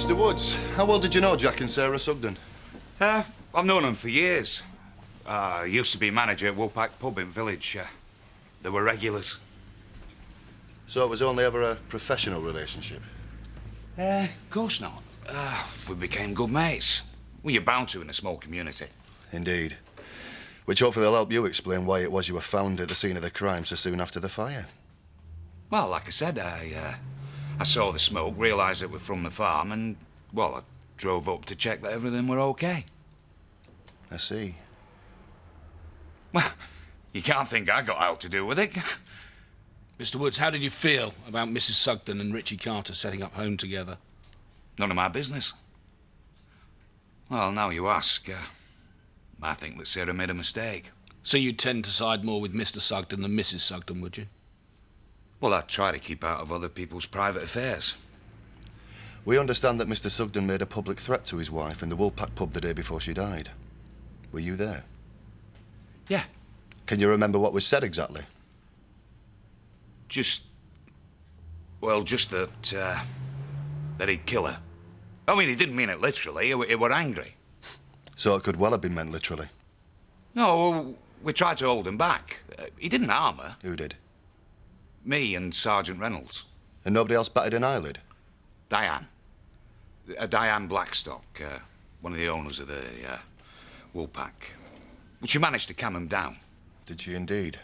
Mr. Woods, how well did you know Jack and Sarah Sugden? I've known them for years. I used to be manager at Woolpack Pub in Village. They were regulars. So it was only ever a professional relationship? Of course not. We became good mates. Well, you're bound to in a small community. Indeed. Which hopefully will help you explain why it was you were found at the scene of the crime so soon after the fire. Well, like I said, I saw the smoke, realised it was from the farm, and, well, I drove up to check that everything were okay. I see. Well, you can't think I got out to do with it. Mr. Woods, how did you feel about Mrs. Sugden and Richie Carter setting up home together? None of my business. Well, now you ask, I think that Sarah made a mistake. So you'd tend to side more with Mr. Sugden than Mrs. Sugden, would you? Well, I try to keep out of other people's private affairs. We understand that Mr. Sugden made a public threat to his wife in the Woolpack pub the day before she died. Were you there? Yeah. Can you remember what was said exactly? Just that he'd kill her. I mean, he didn't mean it literally. He were angry. So it could well have been meant literally. No, we tried to hold him back. He didn't harm her. Who did? Me and Sergeant Reynolds. And nobody else batted an eyelid? Diane. Diane Blackstock, one of the owners of the Woolpack. But she managed to calm him down. Did she indeed?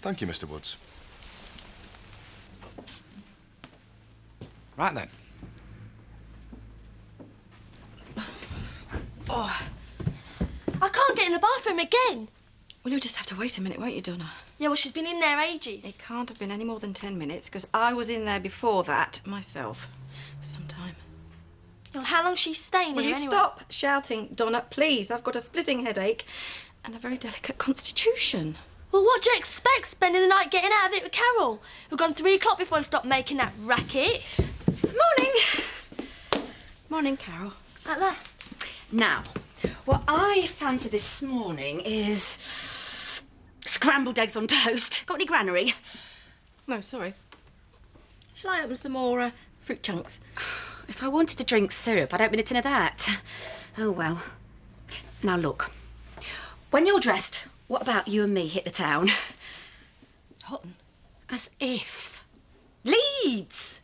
Thank you, Mr. Woods. Right then. Oh, I can't get in the bathroom again. Well, you'll just have to wait a minute, won't you, Donna? Yeah, well, she's been in there ages. It can't have been any more than 10 minutes, because I was in there before that, myself, for some time. Well, how long's she staying Will here you anyway? stop shouting, Donna, please? I've got a splitting headache and a very delicate constitution. Well, what do you expect, spending the night getting out of it with Carol? We've gone 3 o'clock before he stopped making that racket. Morning. Morning, Carol. At last. Now, what I fancy this morning is scrambled eggs on toast. Got any granary? No, sorry. Shall I open some more fruit chunks? If I wanted to drink syrup, I'd open a tin of that. Oh, well. Now, look. When you're dressed, what about you and me hit the town? Hutton. As if. Leeds!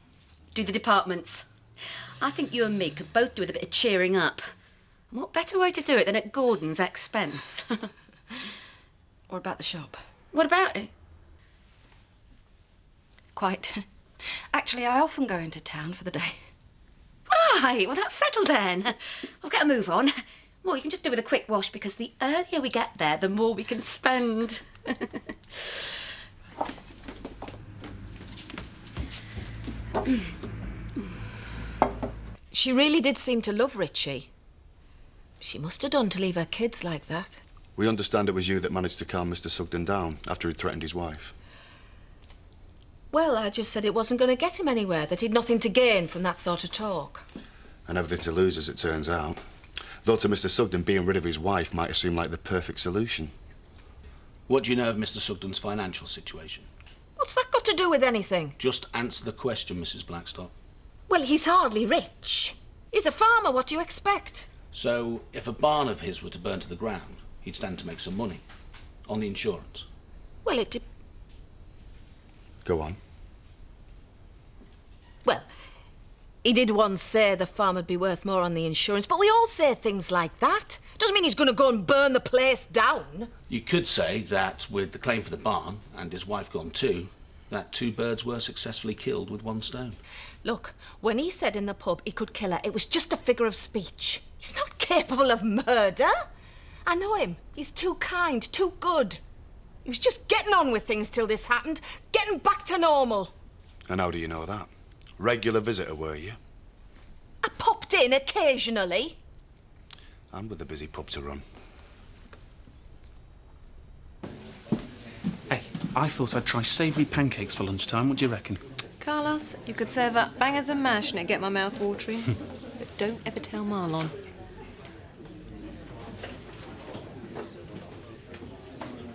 Do the departments. I think you and me could both do with a bit of cheering up. And what better way to do it than at Gordon's expense? What about the shop? What about it? Quite. Actually, I often go into town for the day. Right, well, that's settled then. I'll get a move on. Well, you can just do with a quick wash, because the earlier we get there, the more we can spend. She really did seem to love Richie. She must have done to leave her kids like that. We understand it was you that managed to calm Mr. Sugden down after he'd threatened his wife. Well, I just said it wasn't going to get him anywhere, that he'd nothing to gain from that sort of talk. And everything to lose, as it turns out. Though to Mr. Sugden, being rid of his wife might have seemed like the perfect solution. What do you know of Mr. Sugden's financial situation? What's that got to do with anything? Just answer the question, Mrs. Blackstock. Well, he's hardly rich. He's a farmer, what do you expect? So, if a barn of his were to burn to the ground, he'd stand to make some money. On the insurance. Well, Go on. Well, he did once say the farm would be worth more on the insurance, but we all say things like that. Doesn't mean he's going to go and burn the place down. You could say that with the claim for the barn and his wife gone too, that 2 birds were successfully killed with 1 stone. Look, when he said in the pub he could kill her, it was just a figure of speech. He's not capable of murder. I know him. He's too kind, too good. He was just getting on with things till this happened, getting back to normal. And how do you know that? Regular visitor, were you? I popped in occasionally. And with a busy pub to run. Hey, I thought I'd try savoury pancakes for lunchtime. What do you reckon? Carlos, you could serve up bangers and mash and it'd get my mouth watering. But don't ever tell Marlon.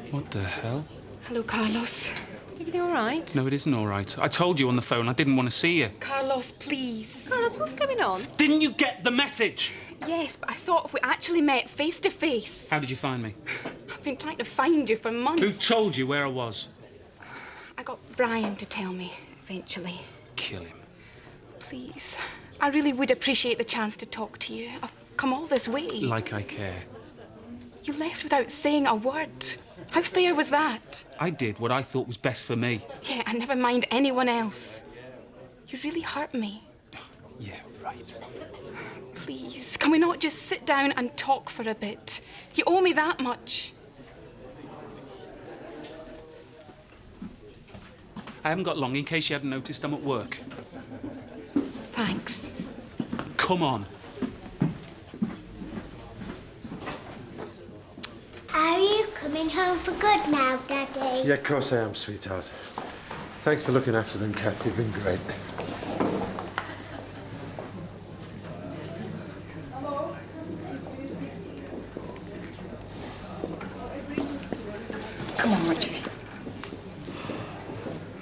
What the hell? Hello, Carlos. Is everything all right? No, it isn't all right. I told you on the phone I didn't want to see you. Carlos, please. Carlos, what's going on? Didn't you get the message? Yes, but I thought if we actually met face to face. How did you find me? I've been trying to find you for months. Who told you where I was? I got Brian to tell me, eventually. Kill him. Please. I really would appreciate the chance to talk to you. I've come all this way. Like I care. You left without saying a word. How fair was that? I did what I thought was best for me. Yeah, and never mind anyone else. You really hurt me. Yeah, right. Please, can we not just sit down and talk for a bit? You owe me that much. I haven't got long. In case you hadn't noticed, I'm at work. Thanks. Come on. Are you coming home for good now, Daddy? Yeah, of course I am, sweetheart. Thanks for looking after them, Kath. You've been great. Come on, Richie.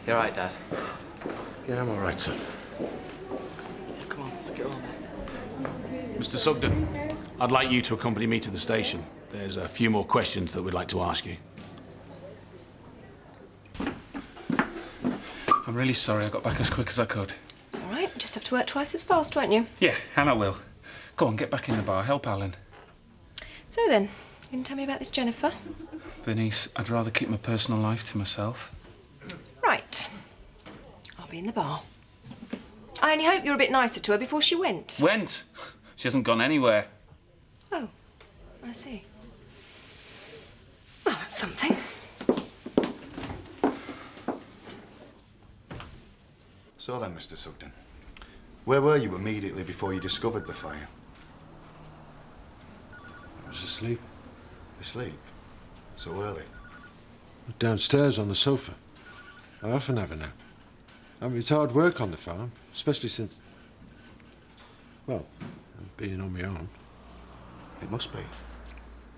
You're right, Dad. Yeah, I'm all right, son. Come on, let's get on. Mr. Sugden, I'd like you to accompany me to the station. There's a few more questions that we'd like to ask you. I'm really sorry I got back as quick as I could. It's all right. Just have to work twice as fast, won't you? Yeah, and I will. Go on, get back in the bar. Help Alan. So then, you can tell me about this Jennifer? Bernice, I'd rather keep my personal life to myself. Right. I'll be in the bar. I only hope you're a bit nicer to her before she went. Went? She hasn't gone anywhere. Oh, I see. Well, that's something. So then, Mr. Sugden, where were you immediately before you discovered the fire? I was asleep. Asleep? So early? Downstairs on the sofa. I often have a nap. I mean, it's hard work on the farm, especially since... well, being on my own. It must be.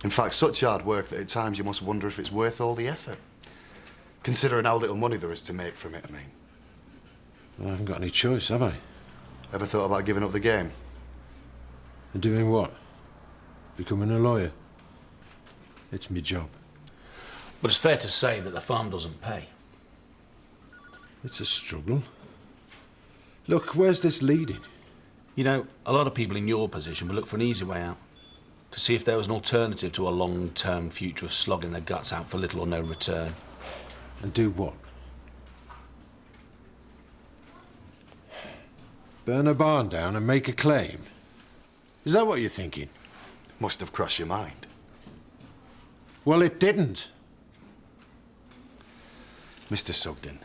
In fact, such hard work that at times you must wonder if it's worth all the effort. Considering how little money there is to make from it, I mean. Well, I haven't got any choice, have I? Ever thought about giving up the game? And doing what? Becoming a lawyer? It's my job. But it's fair to say that the farm doesn't pay. It's a struggle. Look, where's this leading? You know, a lot of people in your position would look for an easy way out. To see if there was an alternative to a long-term future of slogging their guts out for little or no return. And do what? Burn a barn down and make a claim? Is that what you're thinking? Must have crossed your mind. Well, it didn't. Mr. Sugden,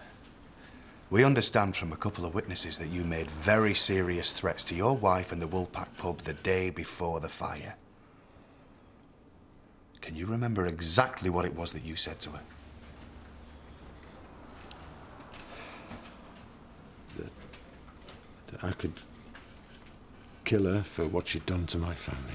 we understand from a couple of witnesses that you made very serious threats to your wife and the Woolpack pub the day before the fire. Can you remember exactly what it was that you said to her? That I could kill her for what she'd done to my family.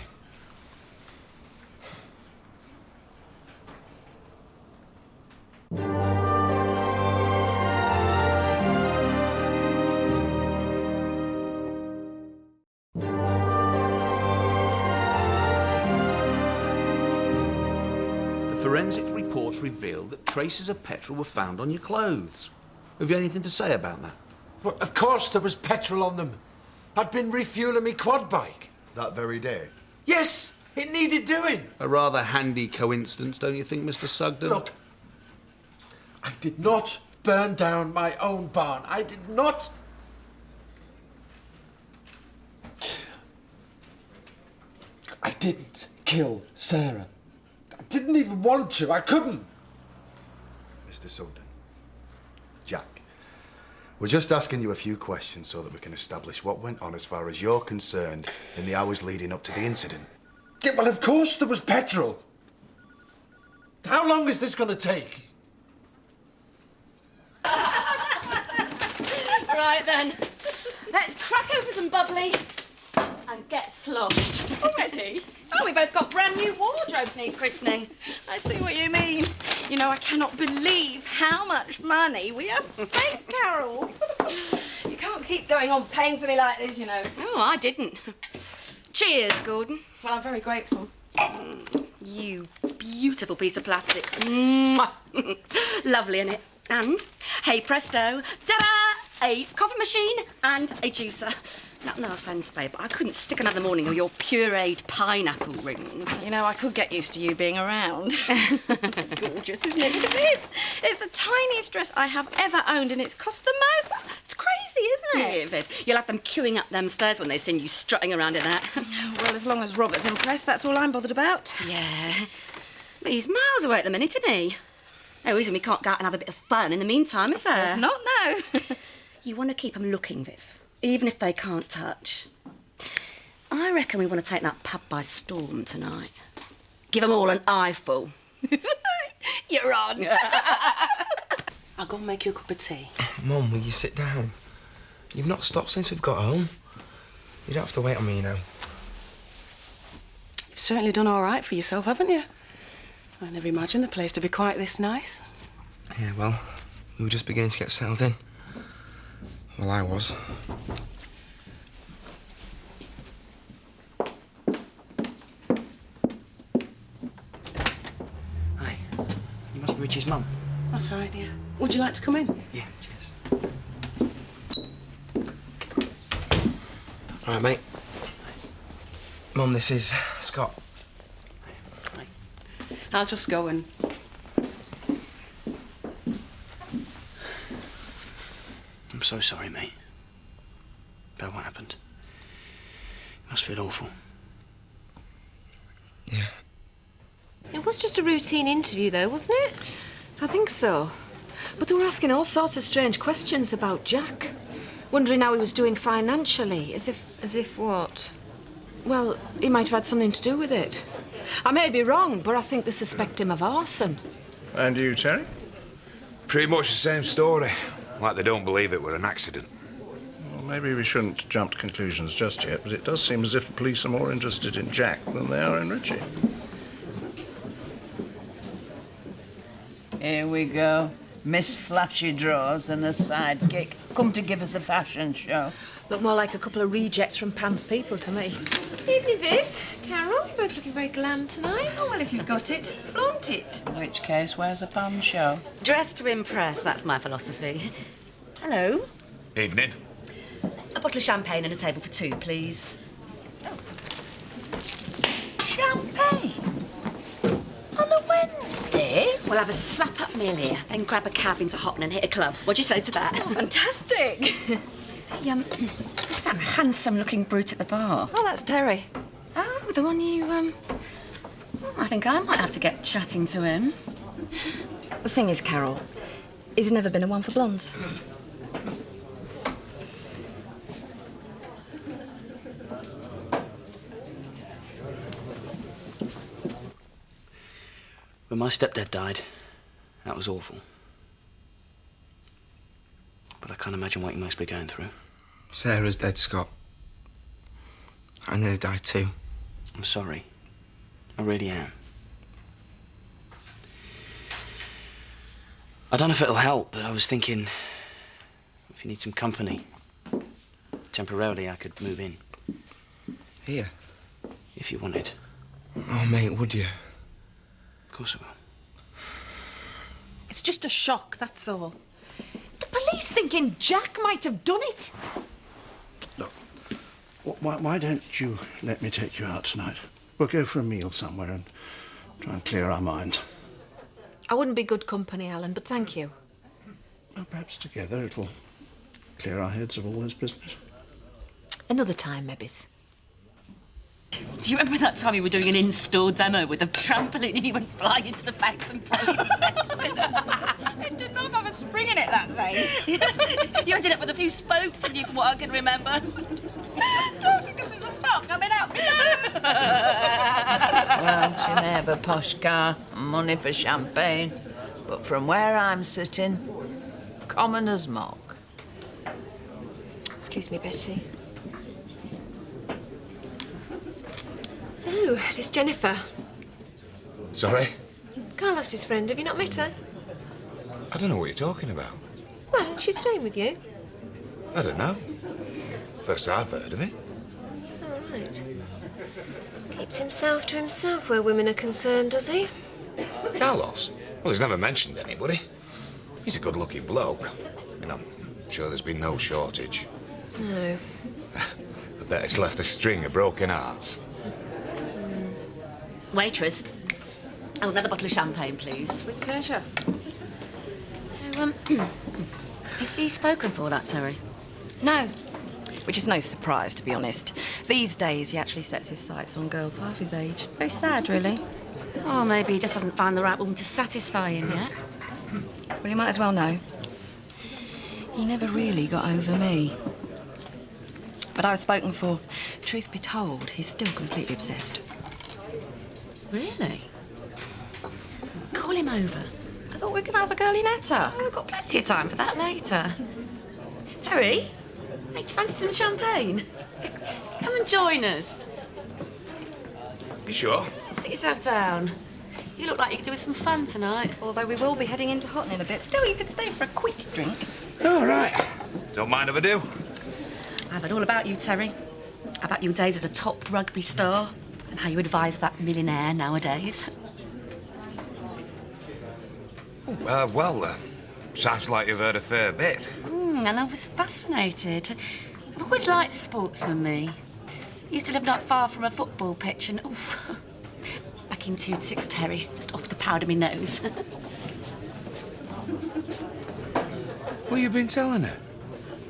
Forensic reports revealed that traces of petrol were found on your clothes. Have you anything to say about that? Well, of course there was petrol on them. I'd been refuelling my quad bike. That very day? Yes, it needed doing. A rather handy coincidence, don't you think, Mr. Sugden? Look, I did not burn down my own barn. I did not... I didn't kill Sarah. I didn't even want to. I couldn't. Mr. Sugden, Jack, we're just asking you a few questions so that we can establish what went on as far as you're concerned in the hours leading up to the incident. Yeah, well, of course there was petrol. How long is this going to take? Right then, let's crack open some bubbly and get sloshed. Already? Oh, we both got brand new wardrobes need christening. I see what you mean. You know, I cannot believe how much money we have spent, Carol. You can't keep going on paying for me like this, you know. Oh, I didn't. Cheers, Gordon. Well, I'm very grateful. You beautiful piece of plastic. Mwah. Lovely, innit? And, hey presto, ta-da! A coffee machine and a juicer. No offence, babe, but I couldn't stick another morning of your pureed pineapple rings. You know, I could get used to you being around. Gorgeous, isn't it? Look at this. It's the tiniest dress I have ever owned, and it's cost the most. It's crazy, isn't it? Yeah, babe. You'll have them queuing up them stairs when they send you strutting around in that. Well, as long as Robert's impressed, that's all I'm bothered about. Yeah. But he's miles away at the minute, isn't he? No reason we can't go out and have a bit of fun in the meantime, is there? It's not, no. You want to keep them looking, Viv, even if they can't touch. I reckon we want to take that pub by storm tonight. Give them all an eyeful. You're on. I'll go and make you a cup of tea. Mum, will you sit down? You've not stopped since we've got home. You don't have to wait on me, you know. You've certainly done all right for yourself, haven't you? I never imagined the place to be quite this nice. Yeah, well, we were just beginning to get settled in. Well, I was. Hi. You must be Richie's mum. That's right, dear. Would you like to come in? Yeah, cheers. All right, mate. Mum, this is Scott. I'll just go and... I'm so sorry, mate. About what happened. You must feel awful. Yeah. It was just a routine interview, though, wasn't it? I think so. But they were asking all sorts of strange questions about Jack. Wondering how he was doing financially, as if... As if what? Well, he might have had something to do with it. I may be wrong, but I think they suspect him of arson. And you, Terry? Pretty much the same story. Like they don't believe it were an accident. Well, maybe we shouldn't jump to conclusions just yet, but it does seem as if the police are more interested in Jack than they are in Richie. Here we go. Miss Flashy Drawers and a sidekick. Come to give us a fashion show. Look more like a couple of rejects from Pan's people to me. Evening, Viv. Carol, you're both looking very glam tonight. Oh, well, if you've got it, flaunt it. In which case, where's a Pan show? Dress to impress, that's my philosophy. Hello. Evening. A bottle of champagne and a table for two, please. Champagne? On a Wednesday? We'll have a slap-up meal here, then grab a cab into Hopton and hit a club. What do you say to that? Oh, fantastic. Hey, who's that handsome-looking brute at the bar? Oh, that's Terry. Oh, the one you, I think I might have to get chatting to him. The thing is, Carol, he's never been a one for blondes. When my stepdad died, that was awful. But I can't imagine what you must be going through. Sarah's dead, Scott. I nearly died too. I'm sorry. I really am. I don't know if it'll help, but I was thinking if you need some company, temporarily I could move in. Here? If you wanted. Oh, mate, would you? Of course I will. It's just a shock, that's all. The police thinking Jack might have done it. Look, why don't you let me take you out tonight? We'll go for a meal somewhere and try and clear our minds. I wouldn't be good company, Alan, but thank you. Well, perhaps together it will clear our heads of all this business. Another time, maybe. Do you remember that time we were doing an in-store demo with a trampoline and you went flying into the banks and police section? It did not have a spring in it, that thing. You ended up with a few spokes in you, from what I can remember. Don't because it's a stock coming out. Well, she may have a posh car and money for champagne, but from where I'm sitting, common as muck. Excuse me, Betty. So, this Jennifer. Sorry? Carlos's friend. Have you not met her? I don't know what you're talking about. Well, she's staying with you. I don't know. First I've heard of it. All right. Keeps himself to himself where women are concerned, does he? Carlos? Well, he's never mentioned anybody. He's a good-looking bloke. And I'm sure there's been no shortage. No. I bet it's left a string of broken hearts. Waitress. Oh, another bottle of champagne, please. With pleasure. So, is he spoken for, that Terry? No. Which is no surprise, to be honest. These days, he actually sets his sights on girls half his age. Very sad, really. Or maybe he just hasn't found the right woman to satisfy him yet. Well, you might as well know. He never really got over me. But I was spoken for. Truth be told, he's still completely obsessed. Really? Call him over. I thought we were going to have a girly natter. Oh, we've got plenty of time for that later. Terry, hey, do you fancy some champagne? Come and join us. You sure? Sit yourself down. You look like you could do with some fun tonight. Although we will be heading into Houghton in a bit. Still, you could stay for a quick drink. All right. Don't mind if I do. I've heard all about you, Terry. About your days as a top rugby star and how you advise that millionaire nowadays. Sounds like you've heard a fair bit. And I was fascinated. I've always liked sportsmen, me. Used to live not far from a football pitch and, oof, back in 2-6, Terry, just off the powder me nose. What you been telling her?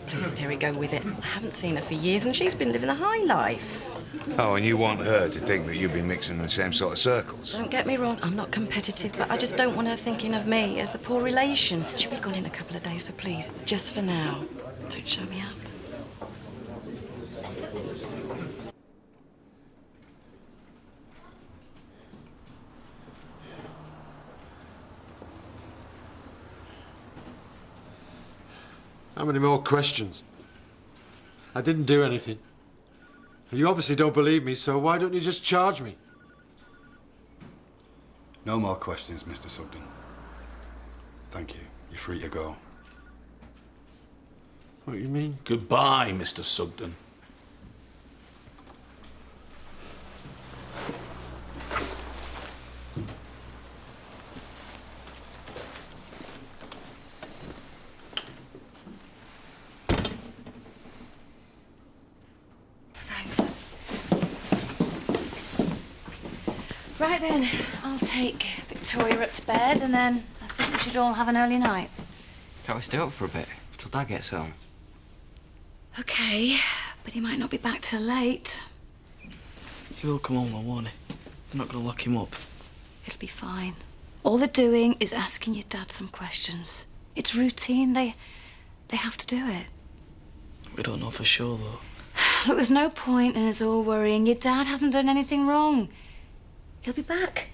Please, Terry, go with it. I haven't seen her for years and she's been living the high life. Oh, and you want her to think that you've been mixing in the same sort of circles? Don't get me wrong, I'm not competitive, but I just don't want her thinking of me as the poor relation. She'll be gone in a couple of days, so please, just for now, don't show me up. How many more questions? I didn't do anything. You obviously don't believe me, so why don't you just charge me? No more questions, Mr. Sugden. Thank you. You're free to go. What do you mean? Goodbye, Mr. Sugden. Right then, I'll take Victoria up to bed and then I think we should all have an early night. Can't we stay up for a bit till Dad gets home? Okay, but he might not be back till late. He will come home, I warn you. They're not going to lock him up. It'll be fine. All they're doing is asking your dad some questions. It's routine. They have to do it. We don't know for sure, though. Look, there's no point in us all worrying. Your dad hasn't done anything wrong. He'll be back.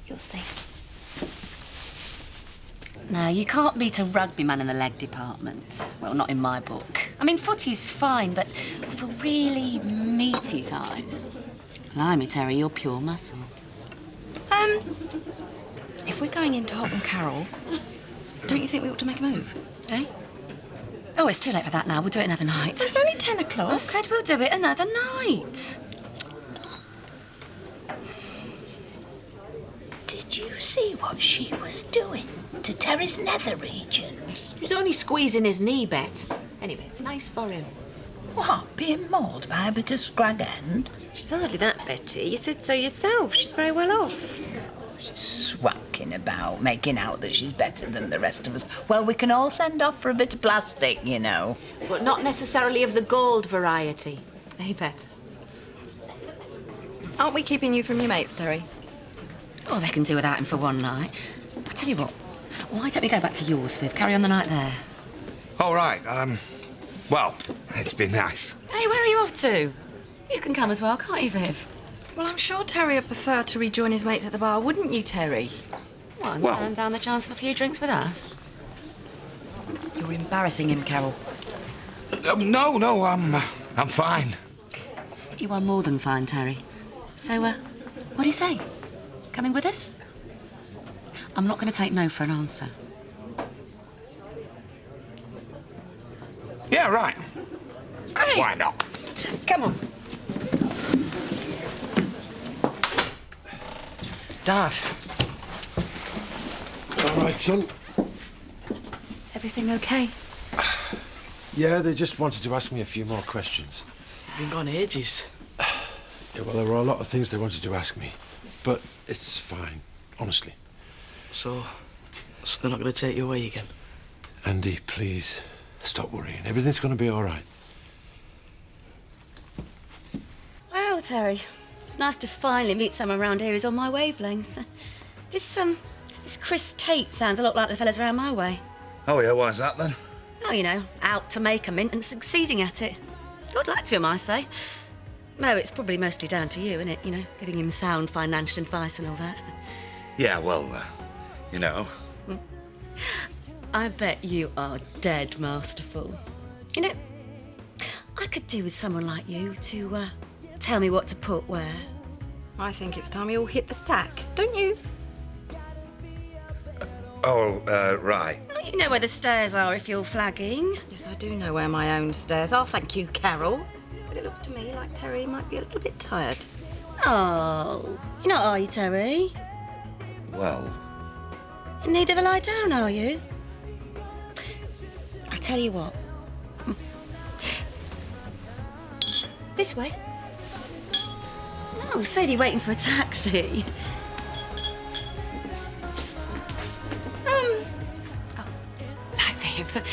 You'll see. No, you can't beat a rugby man in the leg department. Well, not in my book. I mean, footy's fine, but for really meaty thighs... Blimey, Terry, you're pure muscle. If we're going into Houghton Carroll, don't you think we ought to make a move? Eh? Oh, it's too late for that now. We'll do it another night. It's only 10 o'clock. I said we'll do it another night. Did you see what she was doing to Terry's nether regions? He's only squeezing his knee, Bet. Anyway, it's nice for him. What, being mauled by a bit of scrag end? She's hardly that, Betty. You said so yourself. She's very well off. She's swacking about, making out that she's better than the rest of us. Well, we can all send off for a bit of plastic, you know. But not necessarily of the gold variety. Eh, Bet? Aren't we keeping you from your mates, Terry? Oh, they can do without him for one night. I tell you what, why don't we go back to yours, Viv? Carry on the night there. All right, well, it's been nice. Hey, where are you off to? You can come as well, can't you, Viv? Well, I'm sure Terry would prefer to rejoin his mates at the bar, wouldn't you, Terry? What, Well- turn down the chance of a few drinks with us? You're embarrassing him, Carol. No, I'm fine. You are more than fine, Terry. So, what do you say? Coming with us? I'm not going to take no for an answer. Yeah, right. Hey. Why not? Come on. Dad. All right, son. Everything okay? Yeah, they just wanted to ask me a few more questions. You've been gone ages. Yeah, well, there were a lot of things they wanted to ask me, but it's fine, honestly. So they're not going to take you away again? Andy, please, stop worrying. Everything's going to be all right. Well, Terry, it's nice to finally meet someone around here who's on my wavelength. This Chris Tate sounds a lot like the fellas around my way. Oh, yeah, why's that then? Oh, you know, out to make a mint and succeeding at it. Good luck to him, I say. No, it's probably mostly down to you, isn't it? You know, giving him sound financial advice and all that. Yeah, well, you know. I bet you are dead masterful. You know, I could do with someone like you to tell me what to put where. I think it's time you all hit the sack, don't you? Oh, right. Oh, you know where the stairs are if you're flagging. Yes, I do know where my own stairs are, thank you, Carol. But it looks to me like Terry might be a little bit tired. Oh, you're not, are you, Terry? Well... In need of a lie down, are you? I tell you what. This way. Oh, save you waiting for a taxi. Oh, hi, Viv.